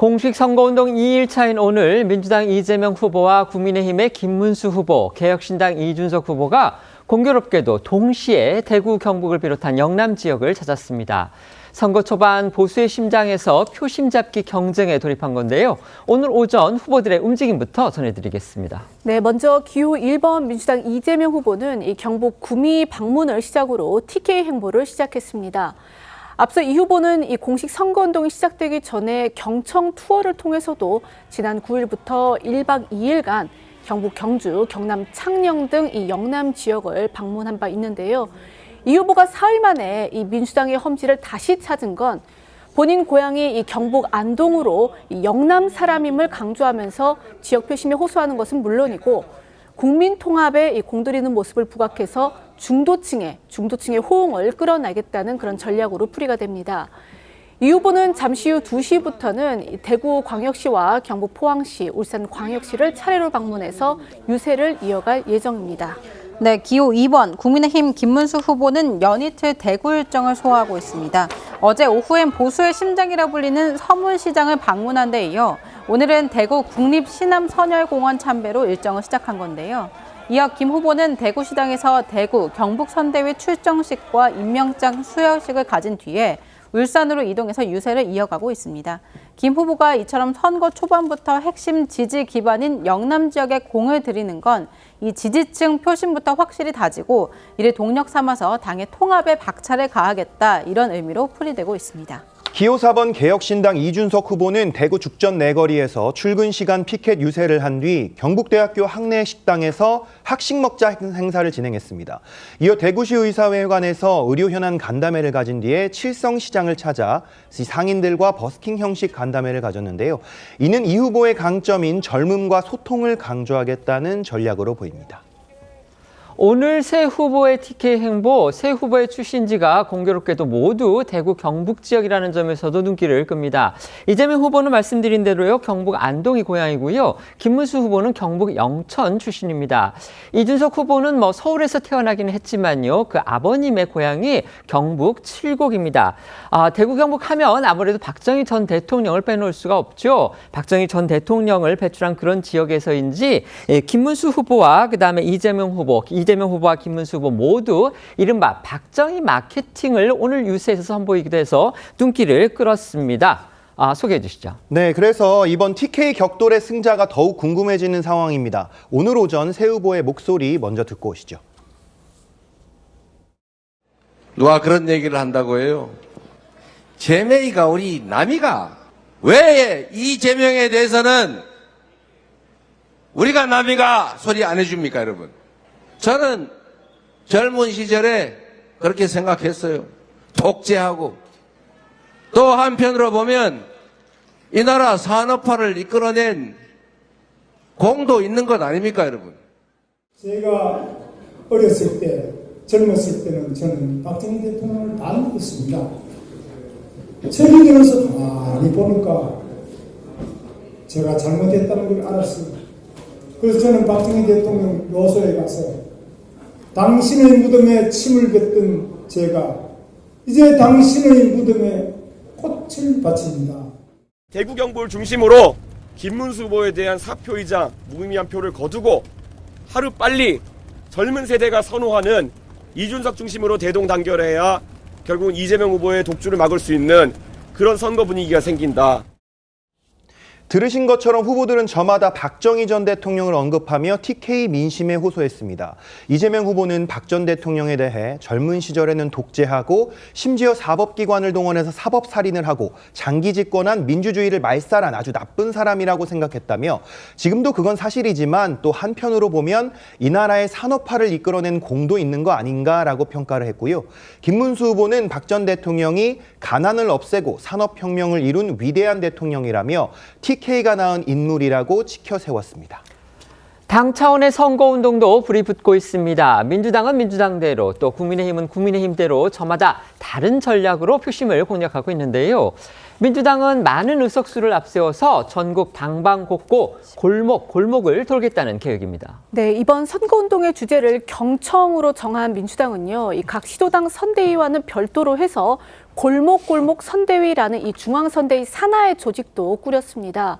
공식 선거운동 2일차인 오늘 민주당 이재명 후보와 국민의힘의 김문수 후보, 개혁신당 이준석 후보가 공교롭게도 동시에 대구, 경북을 비롯한 영남 지역을 찾았습니다. 선거 초반 보수의 심장에서 표심 잡기 경쟁에 돌입한 건데요. 오늘 오전 후보들의 움직임부터 전해드리겠습니다. 네, 먼저 기호 1번 민주당 이재명 후보는 이 경북 구미 방문을 시작으로 TK 행보를 시작했습니다. 앞서 이 후보는 이 공식 선거운동이 시작되기 전에 경청 투어를 통해서도 지난 9일부터 1박 2일간 경북 경주, 경남 창녕 등 이 영남 지역을 방문한 바 있는데요. 이 후보가 사흘 만에 이 민주당의 험지를 다시 찾은 건 본인 고향이 이 경북 안동으로 이 영남 사람임을 강조하면서 지역 표심에 호소하는 것은 물론이고 국민 통합에 공들이는 모습을 부각해서 중도층의 호응을 끌어내겠다는 그런 전략으로 풀이가 됩니다. 이 후보는 잠시 후 2시부터는 대구 광역시와 경북 포항시, 울산 광역시를 차례로 방문해서 유세를 이어갈 예정입니다. 네, 기호 2번 국민의힘 김문수 후보는 연이틀 대구 일정을 소화하고 있습니다. 어제 오후엔 보수의 심장이라 불리는 서문시장을 방문한 데 이어 오늘은 대구 국립시남선열공원 참배로 일정을 시작한 건데요. 이어 김 후보는 대구시장에서 대구 경북선대위 출정식과 임명장 수여식을 가진 뒤에 울산으로 이동해서 유세를 이어가고 있습니다. 김 후보가 이처럼 선거 초반부터 핵심 지지 기반인 영남 지역에 공을 들이는 건 이 지지층 표심부터 확실히 다지고 이를 동력 삼아서 당의 통합에 박차를 가하겠다 이런 의미로 풀이되고 있습니다. 기호 4번 개혁신당 이준석 후보는 대구 죽전 내거리에서 출근 시간 피켓 유세를 한 뒤 경북대학교 학내 식당에서 학식 먹자 행사를 진행했습니다. 이어 대구시 의사회관에서 의료 현안 간담회를 가진 뒤에 칠성시장을 찾아 상인들과 버스킹 형식 간담회를 가졌는데요. 이는 이 후보의 강점인 젊음과 소통을 강조하겠다는 전략으로 보입니다. 오늘 세 후보의 TK 행보, 세 후보의 출신지가 공교롭게도 모두 대구 경북 지역이라는 점에서도 눈길을 끕니다. 이재명 후보는 말씀드린 대로요, 경북 안동이 고향이고요. 김문수 후보는 경북 영천 출신입니다. 이준석 후보는 서울에서 태어나기는 했지만요, 그 아버님의 고향이 경북 칠곡입니다. 대구 경북 하면 아무래도 박정희 전 대통령을 빼놓을 수가 없죠. 박정희 전 대통령을 배출한 그런 지역에서인지 김문수 후보와 그다음에 이재명 후보와 김문수 후보 모두 이른바 박정희 마케팅을 오늘 유세에서 선보이기도 해서 눈길을 끌었습니다. 소개해 주시죠. 네, 그래서 이번 TK 격돌의 승자가 더욱 궁금해지는 상황입니다. 오늘 오전 세 후보의 목소리 먼저 듣고 오시죠. 누가 그런 얘기를 한다고 해요? 제명이가 우리 남이가 왜 이재명에 대해서는 우리가 남이가 소리 안 해줍니까, 여러분? 저는 젊은 시절에 그렇게 생각했어요. 독재하고. 또 한편으로 보면 이 나라 산업화를 이끌어낸 공도 있는 것 아닙니까, 여러분? 제가 어렸을 때, 젊었을 때는 저는 박정희 대통령을 다 믿었습니다. 책이 되면서 가만히 보니까 제가 잘못했다는 걸 알았습니다. 그래서 저는 박정희 대통령 묘소에 가서 당신의 무덤에 침을 뱉던 제가 이제 당신의 무덤에 꽃을 바칩니다. 대구 경북을 중심으로 김문수 후보에 대한 사표이자 무의미한 표를 거두고 하루빨리 젊은 세대가 선호하는 이준석 중심으로 대동단결해야 결국 이재명 후보의 독주를 막을 수 있는 그런 선거 분위기가 생긴다. 들으신 것처럼 후보들은 저마다 박정희 전 대통령을 언급하며 TK 민심에 호소했습니다. 이재명 후보는 박 전 대통령에 대해 젊은 시절에는 독재하고 심지어 사법기관을 동원해서 사법살인을 하고 장기 집권한 민주주의를 말살한 아주 나쁜 사람이라고 생각했다며 지금도 그건 사실이지만 또 한편으로 보면 이 나라의 산업화를 이끌어낸 공도 있는 거 아닌가라고 평가를 했고요. 김문수 후보는 박 전 대통령이 가난을 없애고 산업혁명을 이룬 위대한 대통령이라며 TK가 낳은 인물이라고 치켜 세웠습니다. 당 차원의 선거운동도 불이 붙고 있습니다. 민주당은 민주당대로 또 국민의힘은 국민의힘대로 저마다 다른 전략으로 표심을 공략하고 있는데요. 민주당은 많은 의석수를 앞세워서 전국 방방곡곡, 골목을 돌겠다는 계획입니다. 네, 이번 선거운동의 주제를 경청으로 정한 민주당은요, 이 각 시도당 선대위와는 별도로 해서 골목 선대위라는 이 중앙선대위 산하의 조직도 꾸렸습니다.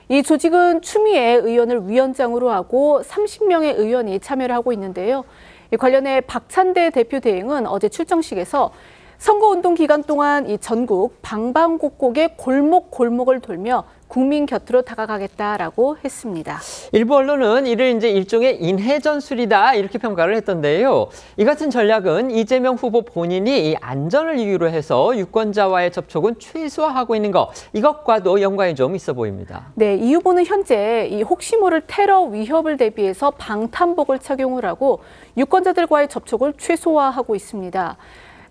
이 조직은 추미애 의원을 위원장으로 하고 30명의 의원이 참여를 하고 있는데요. 이 관련해 박찬대 대표 대행은 어제 출정식에서 선거운동 기간 동안 이 전국 방방곡곡의 골목을 돌며 국민 곁으로 다가가겠다라고 했습니다. 일부 언론은 이를 이제 일종의 인해전술이다 이렇게 평가를 했던데요. 이 같은 전략은 이재명 후보 본인이 이 안전을 이유로 해서 유권자와의 접촉은 최소화하고 있는 것, 이것과도 연관이 좀 있어 보입니다. 네, 이 후보는 현재 이 혹시 모를 테러 위협을 대비해서 방탄복을 착용을 하고 유권자들과의 접촉을 최소화하고 있습니다.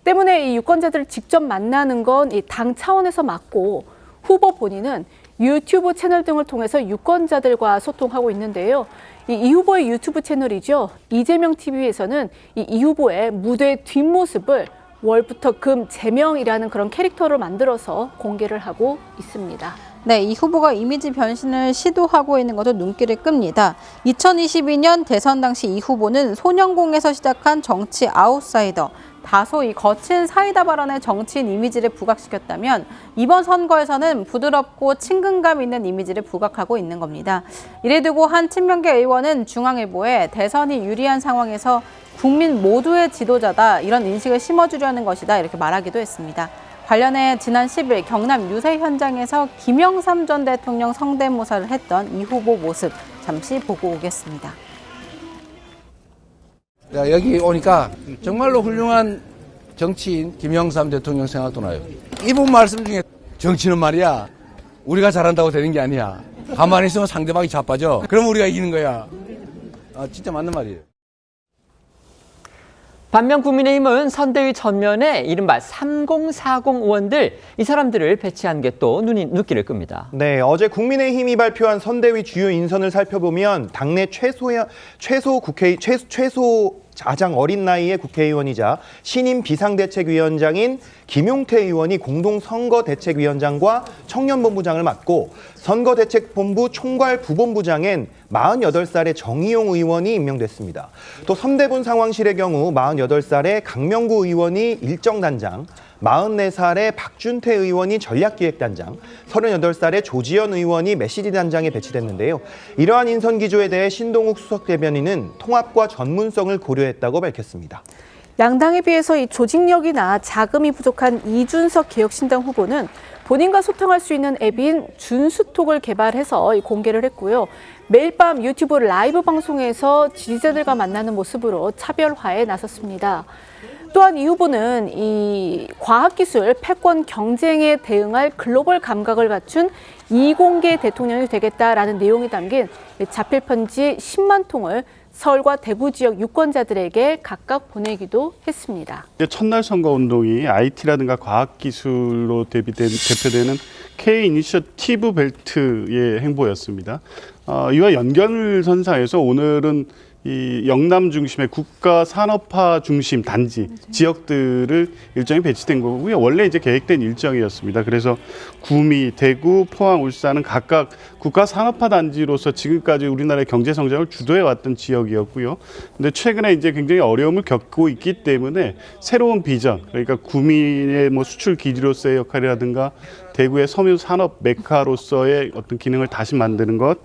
때문에 이 유권자들을 직접 만나는 건 이 당 차원에서 맞고, 후보 본인은 유튜브 채널 등을 통해서 유권자들과 소통하고 있는데요. 이 후보의 유튜브 채널이죠. 이재명 TV에서는 이 후보의 무대 뒷모습을 월부터 금 제명이라는 그런 캐릭터를 만들어서 공개를 하고 있습니다. 네, 이 후보가 이미지 변신을 시도하고 있는 것도 눈길을 끕니다. 2022년 대선 당시 이 후보는 소년공에서 시작한 정치 아웃사이더, 다소 이 거친 사이다 발언의 정치인 이미지를 부각시켰다면 이번 선거에서는 부드럽고 친근감 있는 이미지를 부각하고 있는 겁니다. 이래 두고 한 친명계 의원은 중앙일보에 대선이 유리한 상황에서 국민 모두의 지도자다, 이런 인식을 심어주려는 것이다, 이렇게 말하기도 했습니다. 관련해 지난 10일 경남 유세 현장에서 김영삼 전 대통령 성대모사를 했던 이 후보 모습 잠시 보고 오겠습니다. 여기 오니까 정말로 훌륭한 정치인 김영삼 대통령 생각도 나요. 이분 말씀 중에 정치는 말이야, 우리가 잘한다고 되는 게 아니야. 가만히 있으면 상대방이 자빠져. 그럼 우리가 이기는 거야. 진짜 맞는 말이에요. 반면 국민의힘은 선대위 전면에 이른바 3040 의원들, 이 사람들을 배치한 게 또 눈길을 끕니다. 네, 어제 국민의힘이 발표한 선대위 주요 인선을 살펴보면 당내 최소 가장 어린 나이의 국회의원이자 신임 비상대책위원장인 김용태 의원이 공동선거대책위원장과 청년본부장을 맡고, 선거대책본부 총괄 부본부장엔 48살의 정의용 의원이 임명됐습니다. 또 선대본 상황실의 경우 48살의 강명구 의원이 일정단장, 44살의 박준태 의원이 전략기획단장, 38살의 조지현 의원이 메시지단장에 배치됐는데요. 이러한 인선 기조에 대해 신동욱 수석대변인은 통합과 전문성을 고려했다고 밝혔습니다. 양당에 비해서 이 조직력이나 자금이 부족한 이준석 개혁신당 후보는 본인과 소통할 수 있는 앱인 준수톡을 개발해서 공개를 했고요. 매일 밤 유튜브 라이브 방송에서 지지자들과 만나는 모습으로 차별화에 나섰습니다. 또한 이 후보는 이 과학기술 패권 경쟁에 대응할 글로벌 감각을 갖춘 이공계 대통령이 되겠다라는 내용이 담긴 자필 편지 10만 통을 서울과 대구 지역 유권자들에게 각각 보내기도 했습니다. 첫날 선거운동이 IT라든가 과학기술로 대표되는 K 이니셔티브 벨트의 행보였습니다. 이와 연결선상에서 오늘은 이 영남 중심의 국가 산업화 중심 단지 지역들을 일정이 배치된 거고요. 원래 이제 계획된 일정이었습니다. 그래서 구미, 대구, 포항, 울산은 각각 국가 산업화 단지로서 지금까지 우리나라의 경제 성장을 주도해 왔던 지역이었고요. 근데 최근에 이제 굉장히 어려움을 겪고 있기 때문에 새로운 비전, 그러니까 구미의 뭐 수출 기지로서의 역할이라든가 대구의 섬유 산업 메카로서의 어떤 기능을 다시 만드는 것,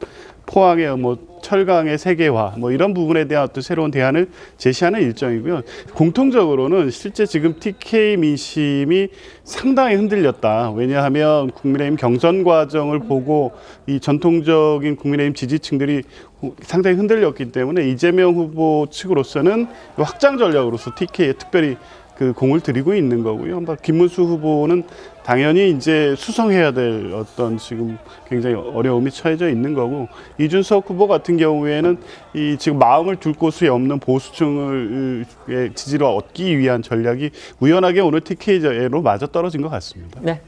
포항의 뭐 철강의 세계화, 뭐 이런 부분에 대한 어떤 새로운 대안을 제시하는 일정이고요. 공통적으로는 실제 지금 TK 민심이 상당히 흔들렸다. 왜냐하면 국민의힘 경선 과정을 보고 이 전통적인 국민의힘 지지층들이 상당히 흔들렸기 때문에 이재명 후보 측으로서는 확장 전략으로서 TK에 특별히 그 공을 들이고 있는 거고요. 김문수 후보는 당연히 이제 수성해야 될 어떤 지금 굉장히 어려움이 처해져 있는 거고, 이준석 후보 같은 경우에는 이 지금 마음을 둘 곳이 없는 보수층의 지지를 얻기 위한 전략이 우연하게 오늘 TK로 맞아 떨어진 것 같습니다. 네.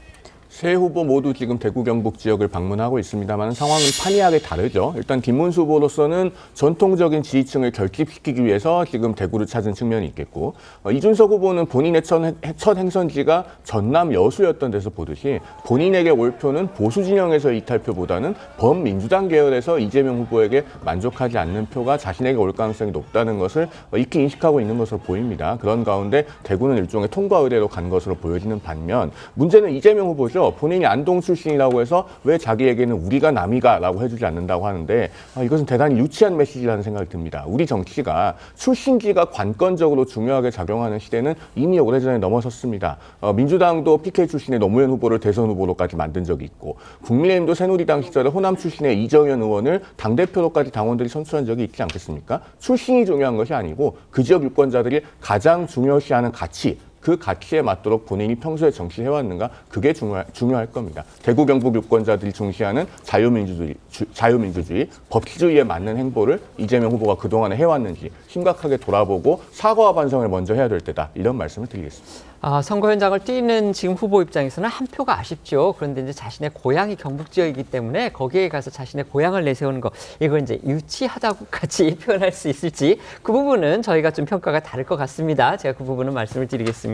세 후보 모두 지금 대구 경북 지역을 방문하고 있습니다만 상황은 판이하게 다르죠. 일단 김문수 후보로서는 전통적인 지지층을 결집시키기 위해서 지금 대구를 찾은 측면이 있겠고, 이준석 후보는 본인의 첫 행선지가 전남 여수였던 데서 보듯이 본인에게 올 표는 보수 진영에서 이탈표보다는 범민주당 계열에서 이재명 후보에게 만족하지 않는 표가 자신에게 올 가능성이 높다는 것을 익히 인식하고 있는 것으로 보입니다. 그런 가운데 대구는 일종의 통과 의례로 간 것으로 보여지는 반면, 문제는 이재명 후보죠. 본인이 안동 출신이라고 해서 왜 자기에게는 우리가 남이가라고 해주지 않는다고 하는데, 이것은 대단히 유치한 메시지라는 생각이 듭니다. 우리 정치가 출신지가 관건적으로 중요하게 작용하는 시대는 이미 오래전에 넘어섰습니다. 민주당도 PK 출신의 노무현 후보를 대선 후보로까지 만든 적이 있고, 국민의힘도 새누리당 시절에 호남 출신의 이정현 의원을 당대표로까지 당원들이 선출한 적이 있지 않겠습니까? 출신이 중요한 것이 아니고 그 지역 유권자들이 가장 중요시하는 가치, 그 가치에 맞도록 본인이 평소에 정치를 해왔는가, 그게 중요할 겁니다. 대구 경북 유권자들이 중시하는 자유민주주의, 법치주의에 맞는 행보를 이재명 후보가 그동안에 해왔는지 심각하게 돌아보고 사과와 반성을 먼저 해야 될 때다, 이런 말씀을 드리겠습니다. 선거 현장을 뛰는 지금 후보 입장에서는 한 표가 아쉽죠. 그런데 이제 자신의 고향이 경북 지역이기 때문에 거기에 가서 자신의 고향을 내세우는 거, 이거 이제 유치하다고까지 표현할 수 있을지, 그 부분은 저희가 좀 평가가 다를 것 같습니다. 제가 그 부분은 말씀을 드리겠습니다.